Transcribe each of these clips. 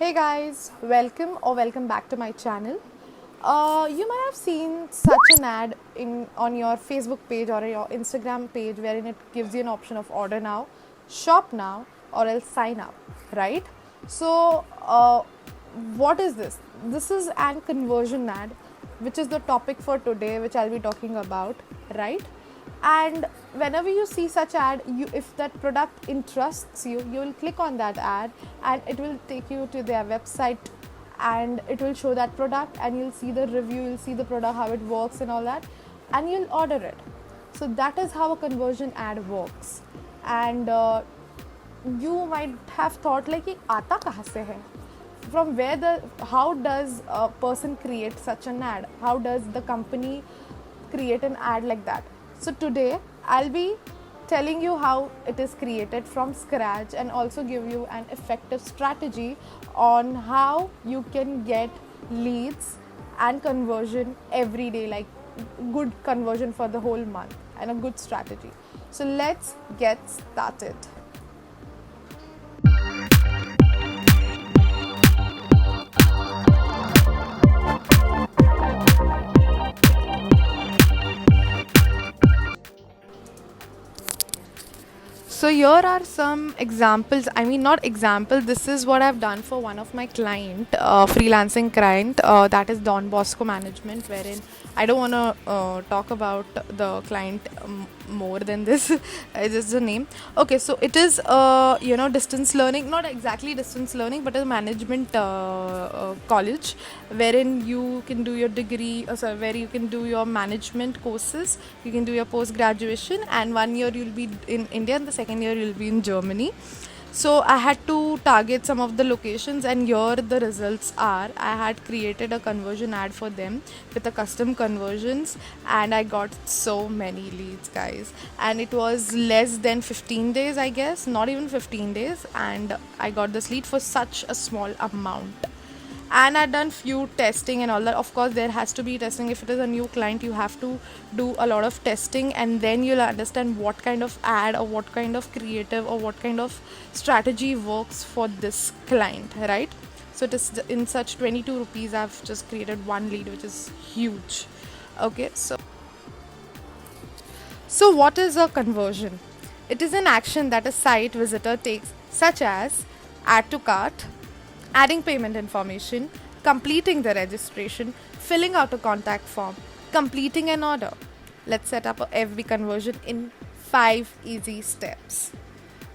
Hey guys, welcome back to my channel. You might have seen such an ad on your Facebook page or your Instagram page wherein it gives you an option of order now, shop now, or else sign up, right? So, what is this? This is an conversion ad, which is the topic for today, which I'll be talking about, right? And whenever you see such ad, if that product interests you, you will click on that ad and it will take you to their website and it will show that product and you'll see the review, you'll see the product, how it works and all that, and you'll order it. So that is how a conversion ad works. And you might have thought like ये आता कहाँ से है? From where how does a person create such an ad? How does the company create an ad like that? So today I'll be telling you how it is created from scratch and also give you an effective strategy on how you can get leads and conversion every day, like good conversion for the whole month and a good strategy. So let's get started. So here are some examples. I mean, not examples. This is what I've done for one of my freelancing client. That is Don Bosco Management, wherein I don't want to talk about the client more than this. It's just the name. Okay, so it is distance learning. Not exactly distance learning, but a management college, wherein you can do your degree. Where you can do your management courses. You can do your post graduation, and 1 year you'll be in India, and the second year you'll be in Germany. So I had to target some of the locations, and here the results are. I had created a conversion ad for them with the custom conversions, and I got so many leads, guys. And it was less than 15 days, I guess, not even 15 days, and I got this lead for such a small amount. And I've done few testing and all that. Of course, there has to be testing. If it is a new client, you have to do a lot of testing, and then you'll understand what kind of ad or what kind of creative or what kind of strategy works for this client, right? So it is in such 22 rupees I've just created one lead, which is huge. Okay, so what is a conversion? It is an action that a site visitor takes, such as add to cart, adding payment information, completing the registration, filling out a contact form, completing an order. Let's set up a FB conversion in 5 easy steps.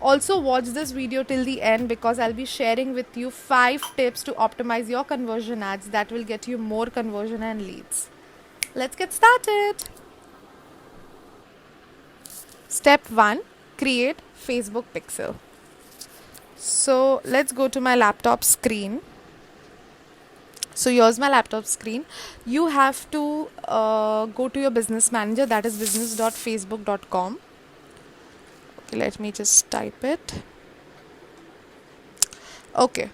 Also watch this video till the end, because I'll be sharing with you 5 tips to optimize your conversion ads that will get you more conversion and leads. Let's get started. Step 1. Create Facebook pixel. So let's go to my laptop screen. So here's my laptop screen. You have to go to your business manager, that is business.facebook.com. Okay, let me just type it. Okay.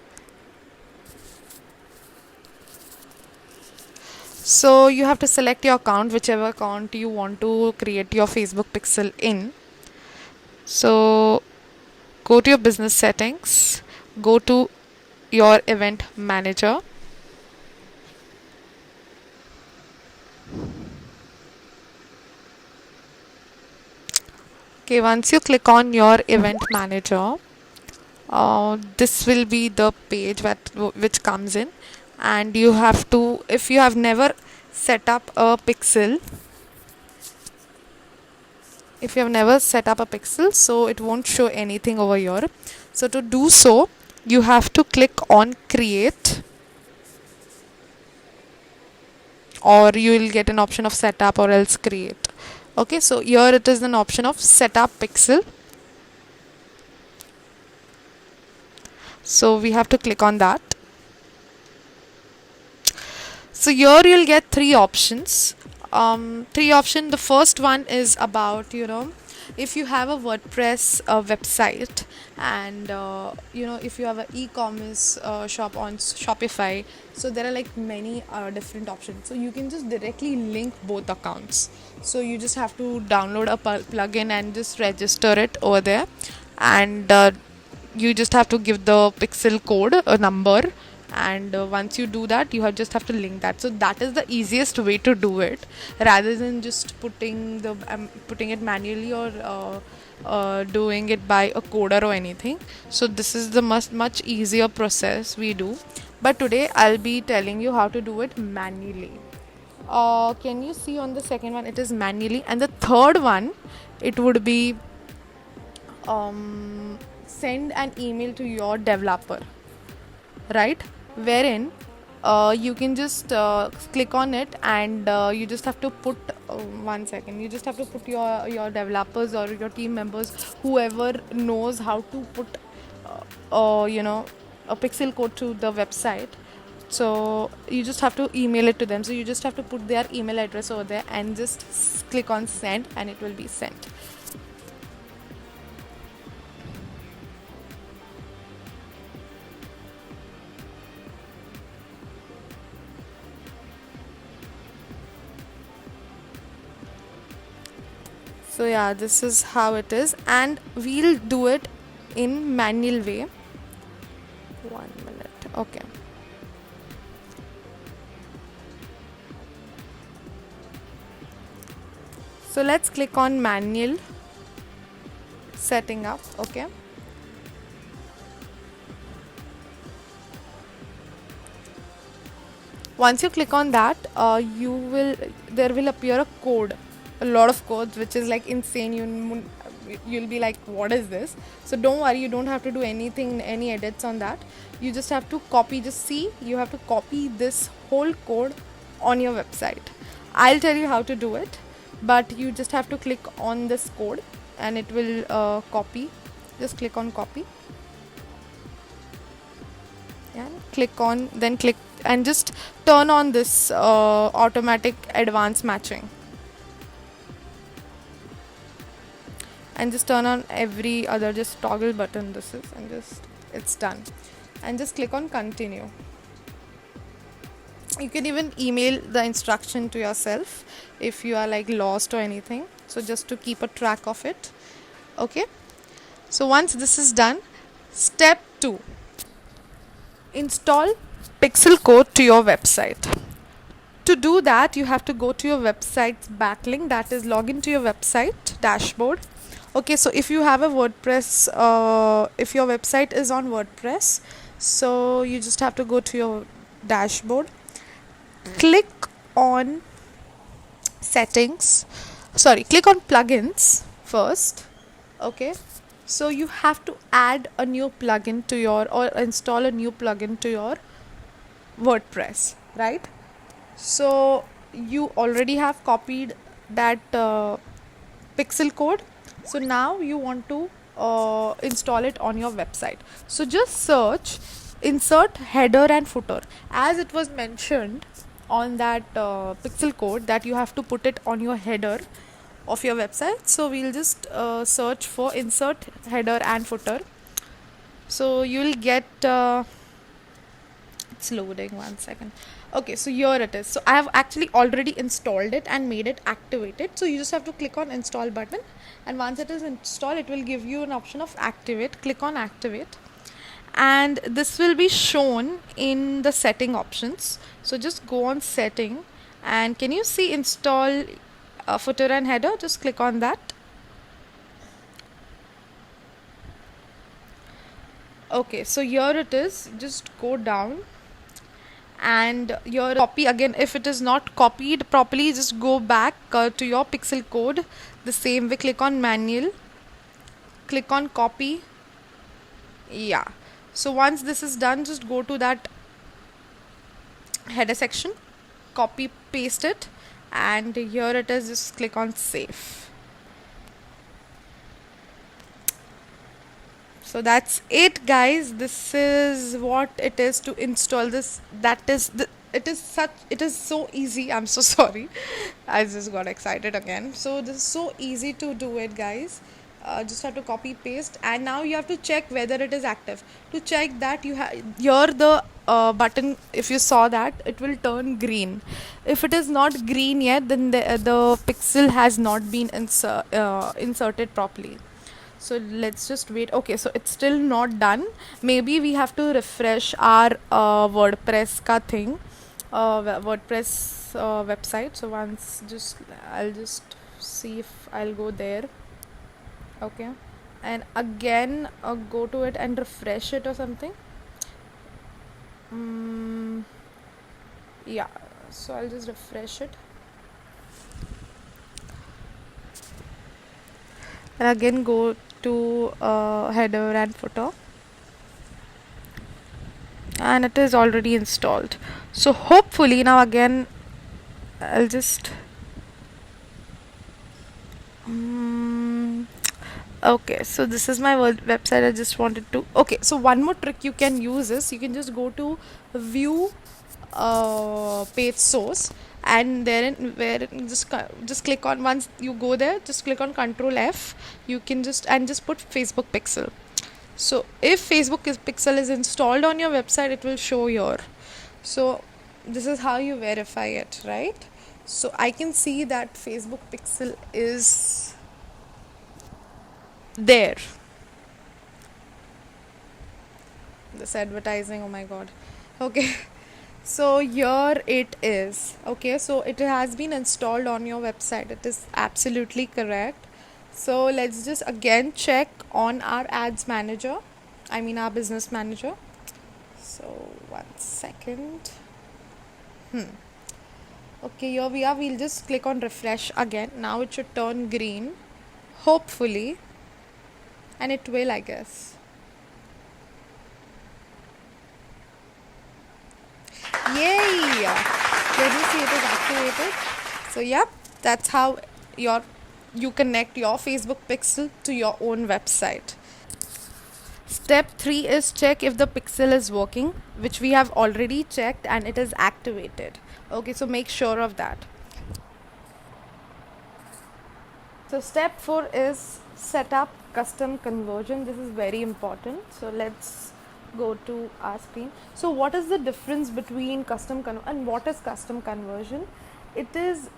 So you have to select your account, whichever account you want to create your Facebook pixel in. So go to your business settings, go to your event manager. Okay, once you click on your event manager, this will be the page which comes in, and you have to, if you have never set up a pixel, so it won't show anything over here. So to do so, you have to click on create, or you will get an option of setup or else create. Okay, so here it is an option of setup pixel. So we have to click on that. So here you'll get 3 options. The first one is about, if you have a WordPress website, and if you have an e-commerce shop on Shopify, so there are like many different options. So you can just directly link both accounts. So you just have to download a plugin and just register it over there, and you just have to give the pixel code a number, and once you do that, you just have to link that. So that is the easiest way to do it, rather than just putting it manually, or doing it by a coder or anything. So this is the much easier process we do, but today I'll be telling you how to do it manually. Can you see on the second one, it is manually, and the third one, it would be send an email to your developer, right? Wherein you can just click on it, and you just have to put 1 second, you just have to put your developers or your team members, whoever knows how to put a pixel code to the website. So you just have to email it to them. So you just have to put their email address over there and just click on send, and it will be sent. So yeah, this is how it is, and we'll do it in manual way. 1 minute. Okay. So let's click on manual setting up. Okay. Once you click on that, there will appear a code, a lot of codes, which is like insane. You'll be like, what is this? So don't worry, you don't have to do anything, any edits on that. You just have to copy. Just see, you have to copy this whole code on your website. I'll tell you how to do it, but you just have to click on this code, and it will copy. Just click on copy, and click on, then click, and just turn on this automatic advanced matching, and just turn on every other, just toggle button this is, and just it's done, and just click on continue. You can even email the instruction to yourself if you are like lost or anything, so just to keep a track of it. Okay, so once this is done, step 2, install pixel code to your website. To do that, you have to go to your website's backlink, that is log into your website dashboard. Okay, so if you have a WordPress, if your website is on WordPress, so you just have to go to your dashboard, click on settings, click on plugins first. Okay, so you have to add a new plugin to your, or install a new plugin to your WordPress, right? So you already have copied that pixel code, so now you want to install it on your website. So just search, insert header and footer, as it was mentioned on that pixel code, that you have to put it on your header of your website. So we'll just search for insert header and footer. So you'll get it's loading, 1 second. Okay, so here it is. So I have actually already installed it and made it activated. So you just have to click on install button, and once it is installed, it will give you an option of activate. Click on activate, and this will be shown in the setting options. So just go on setting, and can you see install footer and header? Just click on that. Okay, so here it is. Just go down, and your copy again. If it is not copied properly, just go back to your pixel code the same way. Click on manual, click on copy. Yeah, so once this is done, just go to that header section, copy paste it, and here it is. Just click on save. So that's it, guys. This is what it is to install this. It is so easy. I'm so sorry, I just got excited again. So this is so easy to do it, guys. Just have to copy paste, and now you have to check whether it is active. To check that, you have here the button. If you saw that, it will turn green. If it is not green yet, then the pixel has not been inserted properly. So let's just wait. Okay, so it's still not done. Maybe we have to refresh our WordPress ka thing, WordPress website. So once just I'll just see if I'll go there. Okay, and again go to it and refresh it or something. Yeah, so I'll just refresh it and again go to header and footer, and it is already installed. So hopefully now again I'll just okay, so this is my website. I just wanted to, okay, so one more trick you can use is you can just go to view page source, and therein where just click on, once you go there, just click on Control F. You can just put Facebook Pixel. So if Pixel is installed on your website, it will show here. So this is how you verify it, right? So I can see that Facebook Pixel is there. This advertising, oh my god. Okay. So here it is. Okay, so it has been installed on your website. It is absolutely correct. So let's just again check on our ads manager. I mean our business manager. So 1 second. Okay, here we are. We'll just click on refresh again. Now it should turn green. Hopefully. And it will, I guess. Yay! Can you see it is activated? So yep, that's how you connect your Facebook Pixel to your own website. Step 3 is check if the pixel is working, which we have already checked and it is activated. Okay, so make sure of that. So step 4 is set up custom conversion. This is very important. So let's go to our screen. So what is the difference between and what is custom conversion? It is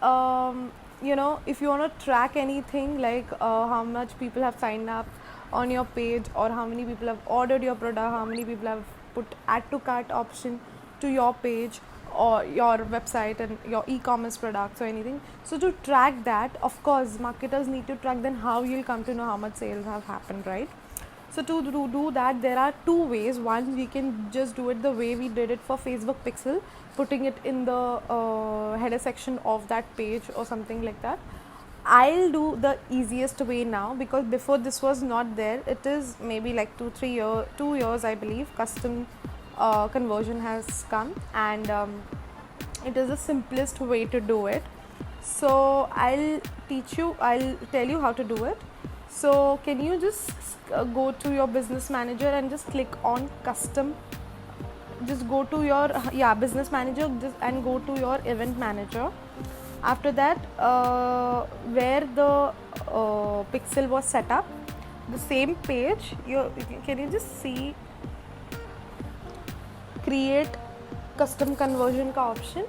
if you want to track anything like how much people have signed up on your page, or how many people have ordered your product, how many people have put add to cart option to your page or your website and your e-commerce products or anything. So to track that, of course marketers need to track, then how you'll come to know how much sales have happened, right? So to do that, there are two ways. One, we can just do it the way we did it for Facebook Pixel, putting it in the header section of that page or something like that. I'll do the easiest way now, because before this was not there. It is maybe like 2 years I believe custom conversion has come, and it is the simplest way to do it. So I'll tell you how to do it. So can you just go to your business manager and just click on custom, just go to your business manager and go to your event manager. After that, where the pixel was set up, the same page, can you just see create custom conversion ka option.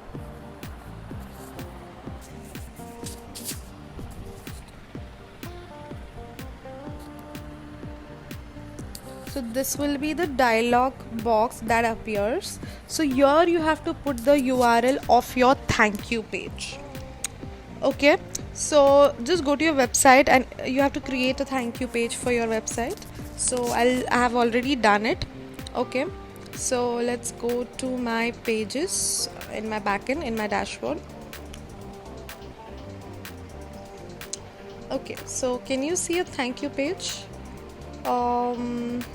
So this will be the dialog box that appears. So here you have to put the URL of your thank you page. Okay, so just go to your website and you have to create a thank you page for your website. So I have already done it. Okay, so let's go to my pages in my backend, in my dashboard. Okay, so can you see a thank you page and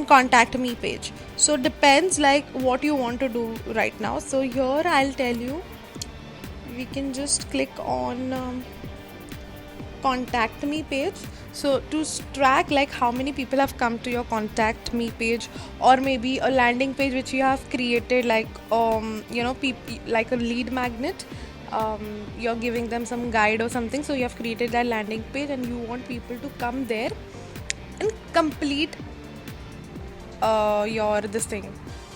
contact me page? So depends like what you want to do right now. So here I'll tell you, we can just click on contact me page. So to track like how many people have come to your contact me page, or maybe a landing page which you have created, like like a lead magnet, you're giving them some guide or something, so you have created that landing page and you want people to come there and complete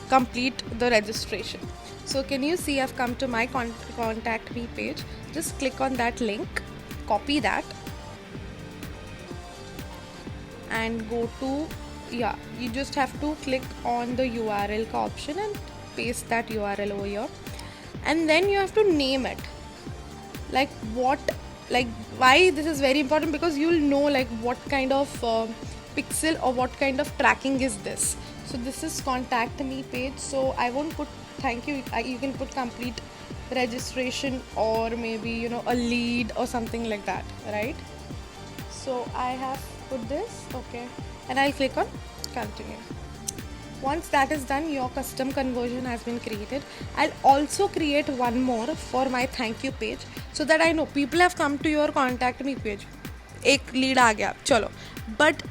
complete the registration. So can you see I've come to my contact me page. Just click on that link, copy that, and go to, yeah, you just have to click on the URL ka option and paste that URL over here, and then you have to name it. Like what, like why this is very important, because you'll know like what kind of pixel or what kind of tracking is this. So this is contact me page, so I won't put thank you. You can put complete registration, or maybe, you know, a lead or something like that, right? So I have put this, okay, and I'll click on continue. Once that is done, your custom conversion has been created. I'll also create one more for my thank you page, so that I know people have come to your contact me page. एक lead आ गया, चलो, but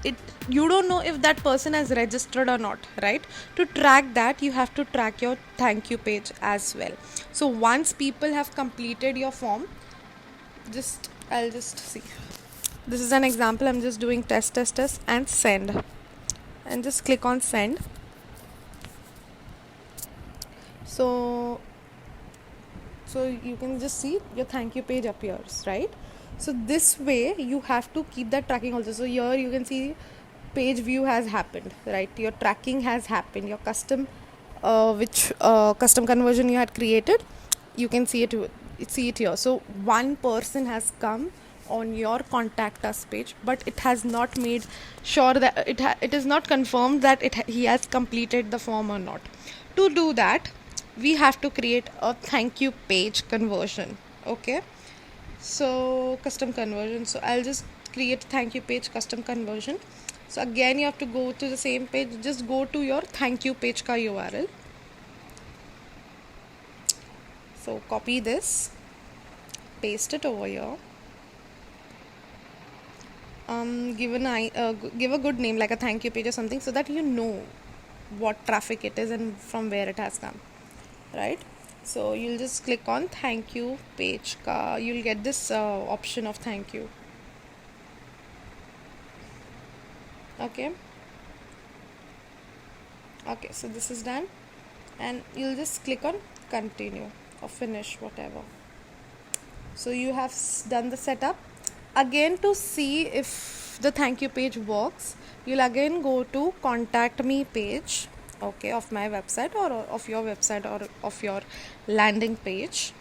you don't know if that person has registered or not, right? To track that, you have to track your thank you page as well. So once people have completed your form, I'll just see. This is an example. I'm just doing test and send, and just click on send. So you can just see your thank you page appears, right? So this way you have to keep that tracking also. So here you can see page view has happened, right? Your tracking has happened. Your custom custom conversion you had created, you can see it here. So one person has come on your contact us page, but it has not made sure that it is not confirmed that he has completed the form or not. To do that, we have to create a thank you page conversion. Okay, so custom conversion, so I'll just create thank you page custom conversion. So again you have to go to the same page, just go to your thank you page ka URL. So copy this, paste it over here, give a good name like a thank you page or something, so that you know what traffic it is and from where it has come, right? So you'll just click on thank you page ka, you'll get this option of thank you. Okay, so this is done, and you'll just click on continue or finish, whatever. So you have done the setup. Again, to see if the thank you page works, you'll again go to contact me page, okay, of my website or of your website or of your landing page.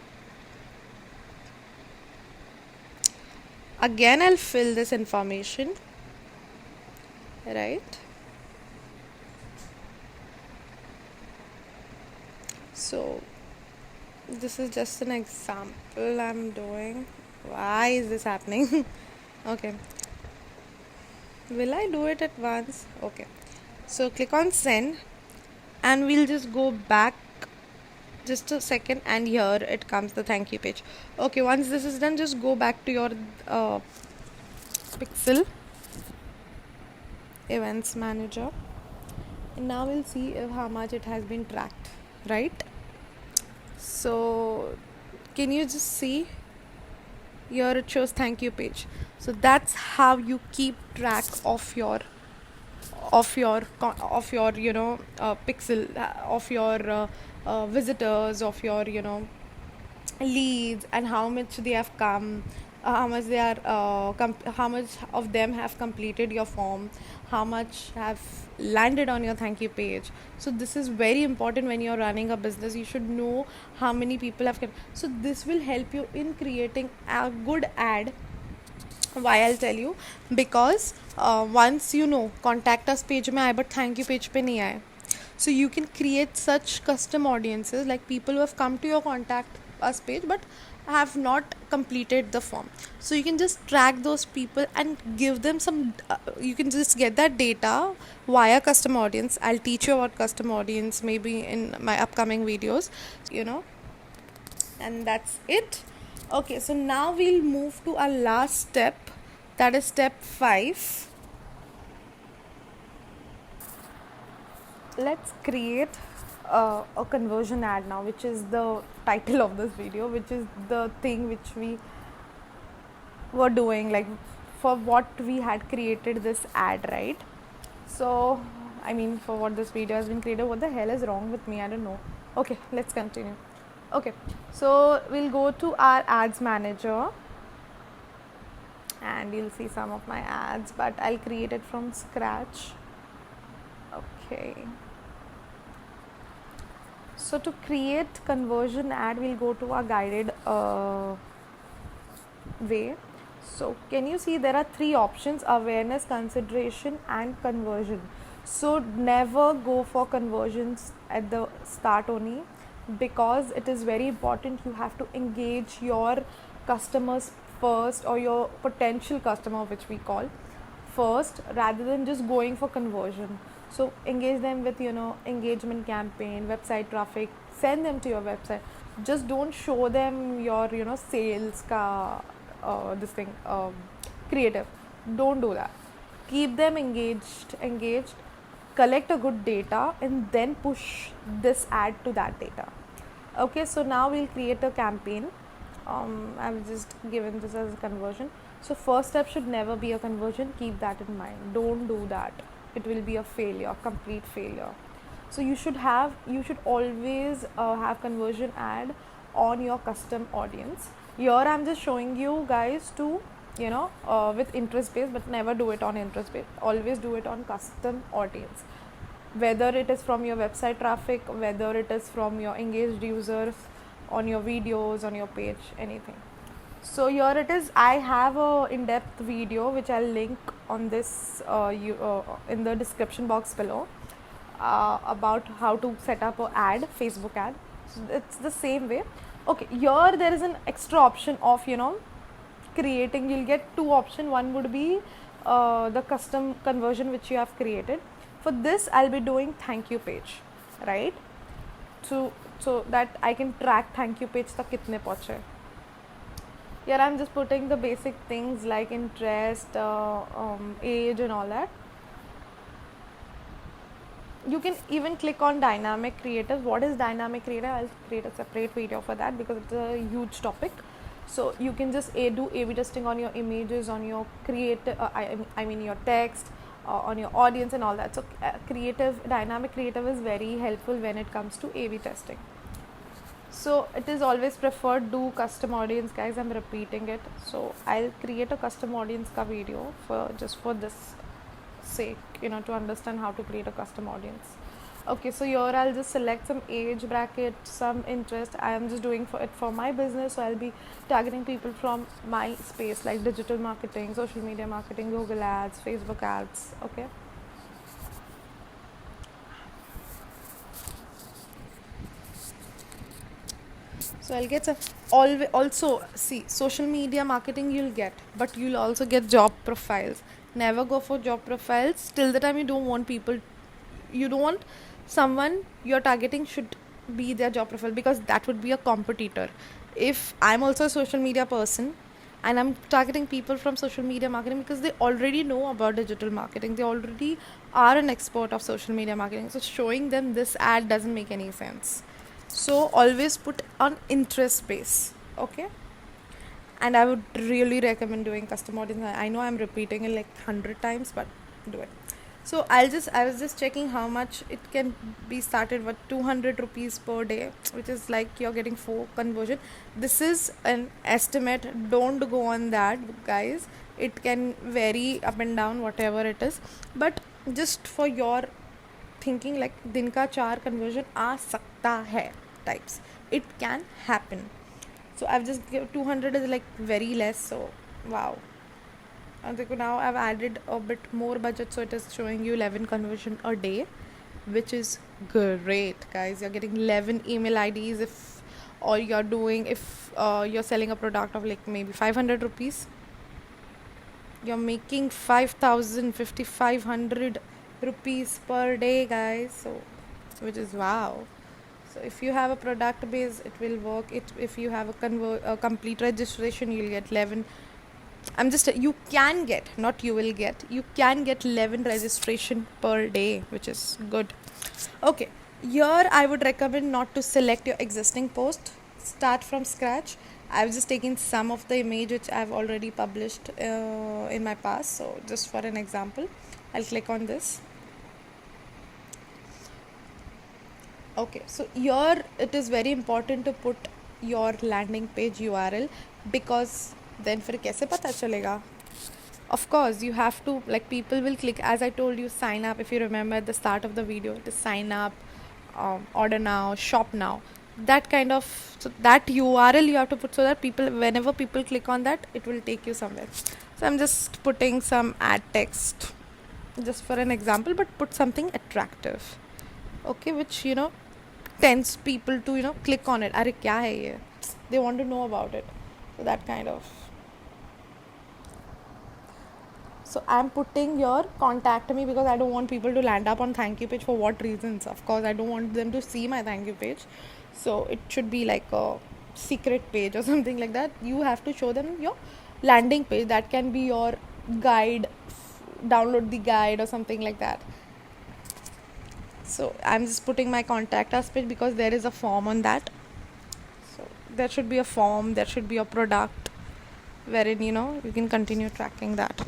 Again, I'll fill this information, right? So this is just an example I'm doing. Why is this happening? Okay, will I do it at once? Okay, so click on send, and we'll just go back just a second, and here it comes the thank you page. Okay, once this is done, just go back to your Pixel events manager, and now we'll see how much it has been tracked, right? So can you just see here it shows thank you page. So that's how you keep track of your you know pixel of your visitors, of your, you know, leads, and how much they have come, how much they are how much of them have completed your form, how much have landed on your thank you page. So this is very important when you're running a business. You should know how many people have come. So this will help you in creating a good ad. Why, I'll tell you, because once you know contact us page में आए but thank you page पे नहीं आए, so you can create such custom audiences, like people who have come to your contact us page but have not completed the form. So you can just track those people and give them some you can just get that data via custom audience. I'll teach you about custom audience maybe in my upcoming videos, you know. And that's it. Okay, so now we'll move to our last step, that is step 5. Let's create a conversion ad now, which is the title of this video, which is the thing which we were doing, like for what we had created this ad, right? So I mean, for what this video has been created. What the hell is wrong with me? I don't know. Okay, let's continue. Okay, so we'll go to our ads manager, and you'll see some of my ads, but I'll create it from scratch. Okay, so to create conversion ad, we'll go to our guided way. So can you see there are three options: awareness, consideration and conversion. So never go for conversions at the start only, because it is very important. You have to engage your customers first, or your potential customer, which we call first, rather than just going for conversion. So engage them with engagement campaign, website traffic, send them to your website. Just don't show them your sales ka this thing creative. Don't do that. Keep them engaged, collect a good data, and then push this ad to that data. Okay, so now we'll create a campaign. I've just given this as a conversion. So first step should never be a conversion. Keep that in mind. Don't do that. It will be a failure, complete failure. So you should always have conversion ad on your custom audience. Here I'm just showing you guys to with interest based, but never do it on interest based. Always do it on custom audience, whether it is from your website traffic, whether it is from your engaged users, on your videos, on your page, anything. So here it is. I have a in-depth video which I'll link on this in the description box below, about how to set up a ad, Facebook ad. So it's the same way. Okay, here there is an extra option of creating. You'll get two options. One would be the custom conversion which you have created. For this I'll be doing thank you page, right? So that I can track thank you page tak kitne pahunche. Here I'm just putting the basic things like interest, age and all that. You can even click on dynamic creative. What is dynamic creative? I'll create a separate video for that because it's a huge topic. So you can just do A/B testing on your images, on your I mean your text, on your audience and all that. So dynamic creative is very helpful when it comes to A/B testing. So it is always preferred do custom audience, guys. I'm repeating it. So I'll create a custom audience ka video for this sake, to understand how to create a custom audience. Okay, so here I'll just select some age bracket, some interest. I am just doing it for my business, so I'll be targeting people from my space, like digital marketing, social media marketing, Google ads, Facebook ads. Okay, so I'll get also see social media marketing you'll get, but you'll also get job profiles. Never go for job profiles till the time you don't want someone you're targeting should be their job profile, because that would be a competitor. If I'm also a social media person and I'm targeting people from social media marketing, because they already know about digital marketing, they already are an expert of social media marketing, so showing them this ad doesn't make any sense. So always put on interest base. Okay, and I would really recommend doing custom audience. I know I'm repeating it like 100 times, but do it. So I was just checking how much it can be started with 200 rupees per day, which is like you're getting 4 conversion. This is an estimate. Don't go on that, guys. It can vary up and down, whatever it is. But just for your thinking, like दिन का 4 conversion आ सकता है types. It can happen. So I've just given 200 is like very less. So wow. And now I've added a bit more budget, so it is showing you 11 conversion a day, which is great, guys. You're getting 11 email IDs if you're selling a product of like maybe 500 rupees. You're making 5,500 rupees per day, guys. So, which is wow. So if you have a product base, it will work. If you have a complete registration, you'll get 11. You can get 11 registration per day, which is good. Okay, here I would recommend not to select your existing post. Start from scratch. I've just taken some of the image which I've already published in my past. So just for an example, I'll click on this. Okay, so here it is very important to put your landing page URL, because then फिर कैसे पता चलेगा Of course, you have to, like, people will click, as I told you, sign up. If you remember at the start of the video, it is sign up, order now, shop now. That kind of, so that URL you have to put so that people, whenever people click on that, it will take you somewhere. So I'm just putting some ad text just for an example, but put something attractive, okay, which, tends people to, click on it. Are kya hai ye? They want to know about it. So that kind of. So I'm putting your contact me because I don't want people to land up on thank you page. For what reasons? Of course, I don't want them to see my thank you page. So it should be like a secret page or something like that. You have to show them your landing page. That can be your guide, download the guide or something like that. So I'm just putting my contact us page because there is a form on that. So there should be a form, there should be a product wherein, you can continue tracking that.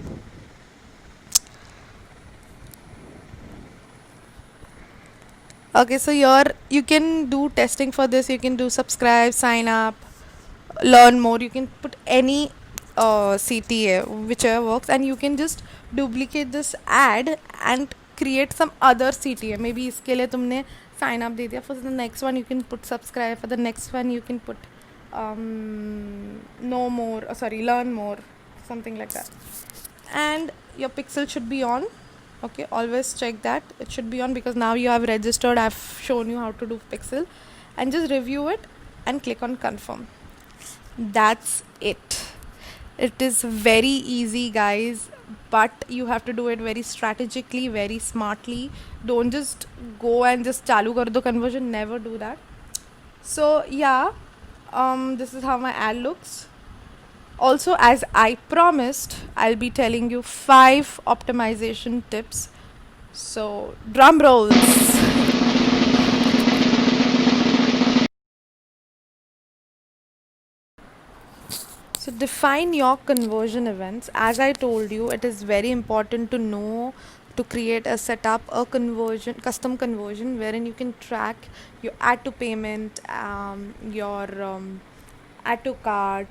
Okay, so you can do testing for this. You can do subscribe, sign up, learn more. You can put any CTA, whichever works, and you can just duplicate this ad and create some other CTA. Maybe इसके लिए तुमने sign up दे दिया. For the next one, you can put subscribe. For the next one, you can put know more. Learn more, something like that. And your pixel should be on. Okay, always check that it should be on because now you have registered. I've shown you how to do pixel, and just review it and click on confirm. That's it. It is very easy, guys, but you have to do it very strategically, very smartly. Don't just go and just chalu kar do conversion. Never do that. So yeah, this is how my ad looks. Also, as I promised, I'll be telling you 5 optimization tips. So, drum rolls. So, define your conversion events. As I told you, it is very important to know to create a setup, a conversion, custom conversion, wherein you can track your add to payment, your add to cart,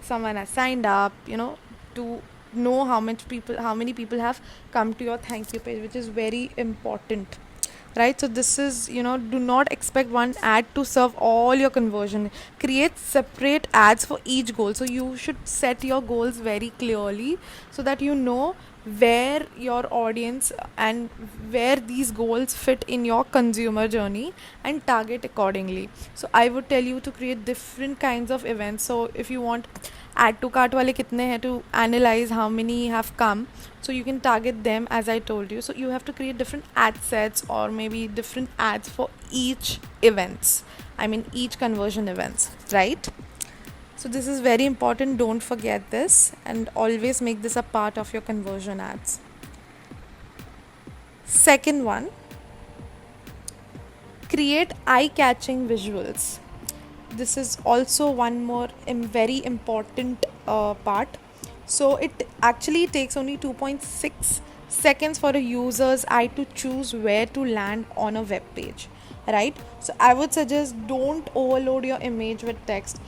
someone has signed up, to know how many people have come to your thank you page, which is very important, right? So this is, do not expect one ad to serve all your conversion. Create separate ads for each goal. So you should set your goals very clearly so that you know where your audience and where these goals fit in your consumer journey and target accordingly. So I would tell you to create different kinds of events. So if you want add to cart wale kitne hai, to analyze how many have come, so you can target them, as I told you. So you have to create different ad sets or maybe different ads for each events, each conversion events, right? So this is very important. Don't forget this and always make this a part of your conversion ads. Second one, create eye-catching visuals. This is also one more very important part. So it actually takes only 2.6 seconds for a user's eye to choose where to land on a web page, right? So I would suggest don't overload your image with text.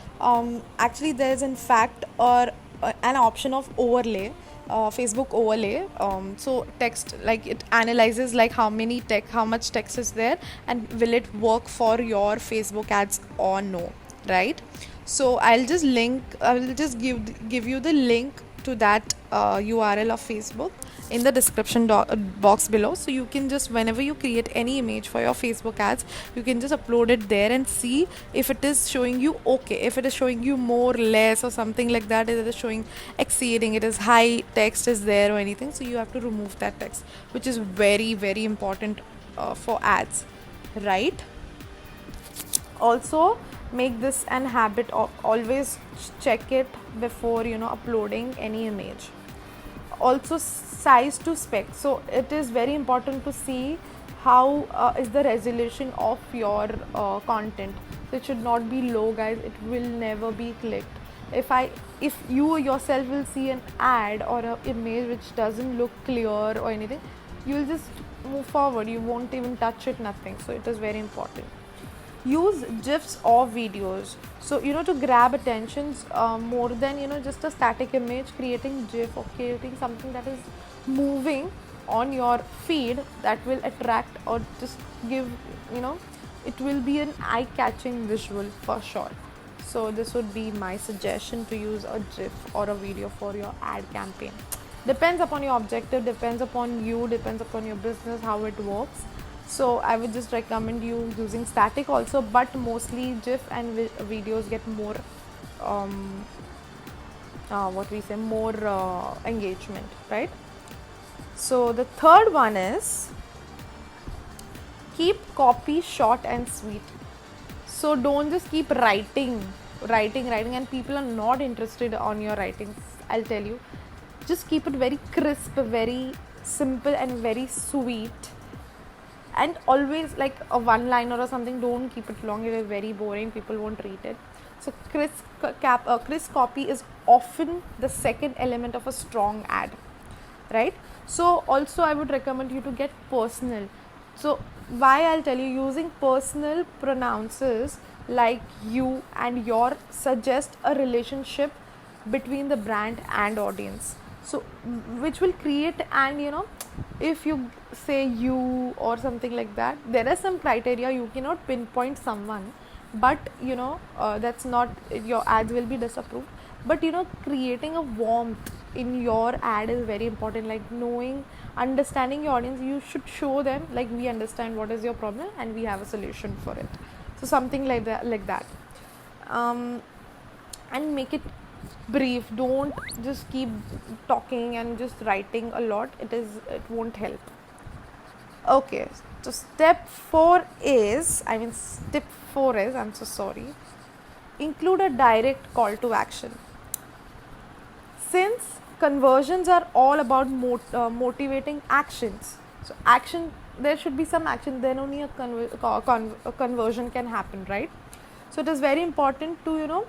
Actually, there's in fact an option of overlay, Facebook overlay. So text, like, it analyzes like how much text is there and will it work for your Facebook ads or no, right? So I will just give you the link to that URL of Facebook in the description box below. So you can just, whenever you create any image for your Facebook ads, you can just upload it there and see if it is showing you okay, if it is showing you more, less, or something like that, if it is showing exceeding, it is high text is there or anything. So you have to remove that text, which is very, very important for ads, right? Also, make this an habit of always check it before uploading any image. Also, size to spec. So it is very important to see how is the resolution of your content. So it should not be low, guys. It will never be clicked. If you yourself will see an ad or an image which doesn't look clear or anything, you will just move forward. You won't even touch it, nothing. So it is very important. use GIFs or videos. So to grab attentions more than just a static image, creating GIF or creating something that is moving on your feed that will attract or just give it will be an eye-catching visual for sure. So this would be my suggestion, to use a GIF or a video for your ad campaign. Depends upon your objective, depends upon you, depends upon your business, how it works. So I would just recommend you using static also, but mostly GIF and videos get more more engagement, right? So the third one is keep copy short and sweet. So don't just keep writing, and people are not interested on your writing. I'll tell you, just keep it very crisp, very simple and very sweet, and always like a one liner or something. Don't keep it long, it is very boring, people won't read it. So crisp copy is often the second element of a strong ad, right? So also I would recommend you to get personal. So why, I'll tell you, using personal pronounces like you and your suggest a relationship between the brand and audience, so which will create, and if you say you or something like that, there are some criteria, you cannot pinpoint someone, but that's not, your ads will be disapproved. But creating a warmth in your ad is very important, like understanding your audience. You should show them like, we understand what is your problem and we have a solution for it. So something like that, and make it brief. Don't just keep talking and just writing a lot, it won't help. Okay, so step 4 is, I'm so sorry, include a direct call to action. Since conversions are all about motivating actions, so there should be some action, then only a conversion can happen, right? So it is very important to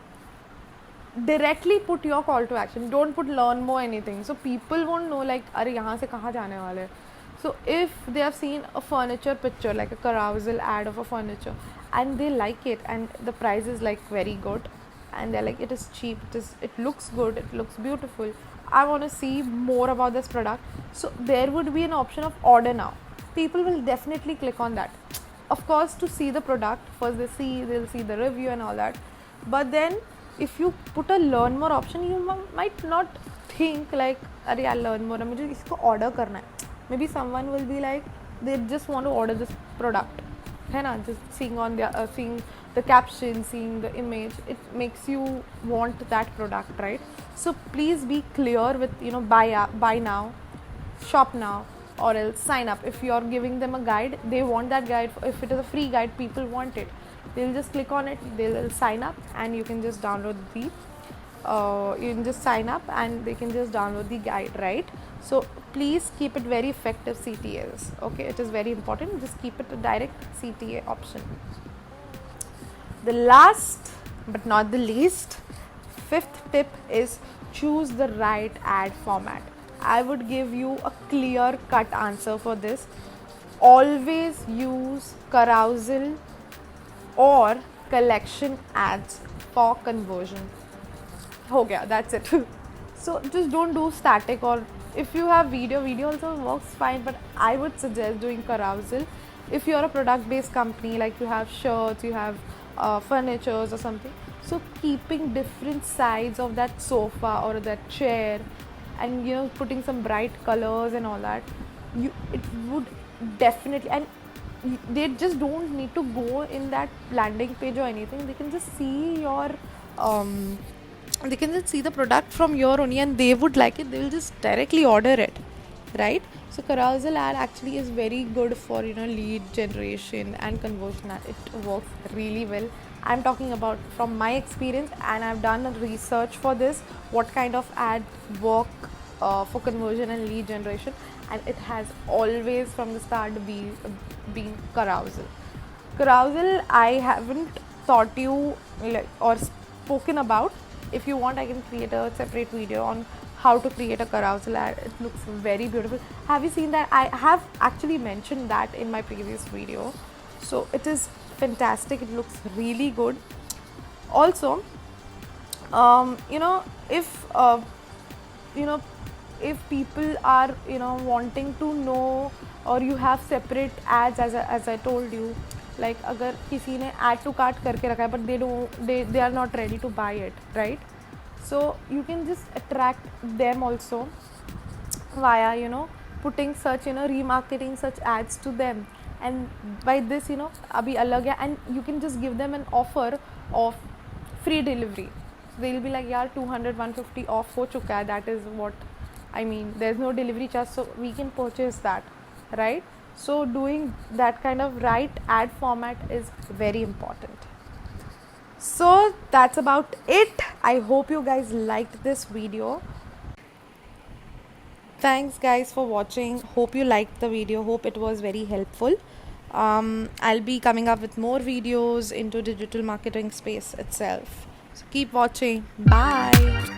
directly put your call to action. Don't put learn more anything, so people won't know like, are yahan se kahan jaane wale. So if they have seen a furniture picture, like a carousel ad of a furniture, and they like it, and the price is like very good, and they're like, it is cheap, it looks good, it looks beautiful, I want to see more about this product, so there would be an option of order now. People will definitely click on that. Of course, to see the product first, they'll see the review and all that, but then if you put a learn more option, you might not think like, अरे यार learn more, मुझे इसको order करना है. Maybe someone will be like, they just want to order this product, है ना? Just seeing the caption, seeing the image, it makes you want that product, right? So please be clear with buy now, shop now, or else sign up. If you are giving them a guide, they want that guide. If it is a free guide, people want it. They'll just click on it, they'll sign up, and you can just download you can just sign up and they can just download the guide, right? So please keep it very effective CTAs. Okay, it is very important, just keep it a direct CTA option. The last but not the least, fifth tip is choose the right ad format. I would give you a clear cut answer for this. Always use carousel or collection ads for conversion. Ho gaya, that's it. So just don't do static, or if you have video also works fine, but I would suggest doing carousel. If you're a product based company, like you have shirts, you have furnitures or something, so keeping different sides of that sofa or that chair, and putting some bright colors and all that, it would definitely, and they just don't need to go in that landing page or anything. They can just see your they can just see the product from your only, and they would like it, they will just directly order it, right? So carousel ad actually is very good for lead generation and conversion ad. It works really well. I'm talking about from my experience, and I've done a research for this, what kind of ad work for conversion and lead generation, and it has always from the start been carousel. I haven't taught you or spoken about. If you want, I can create a separate video on how to create a carousel ad. It looks very beautiful. Have you seen that? I have actually mentioned that in my previous video. So it is fantastic, it looks really good. Also, you know, you know if people are wanting to know, or you have separate ads, as I told you, like अगर किसी ने add to cart करके रखा है but they are not ready to buy it, right? So you can just attract them also via putting such remarketing such ads to them, and by this abhi alag hai, and you can just give them an offer of free delivery. They'll be like, yaar 200 150 off ho chuka hai, that is what I mean, there's no delivery charge, so we can purchase that, right? So doing that kind of right ad format is very important. So that's about it. I hope you guys liked this video. Thanks guys for watching. Hope you liked the video. Hope it was very helpful. I'll be coming up with more videos into digital marketing space itself. So keep watching. Bye.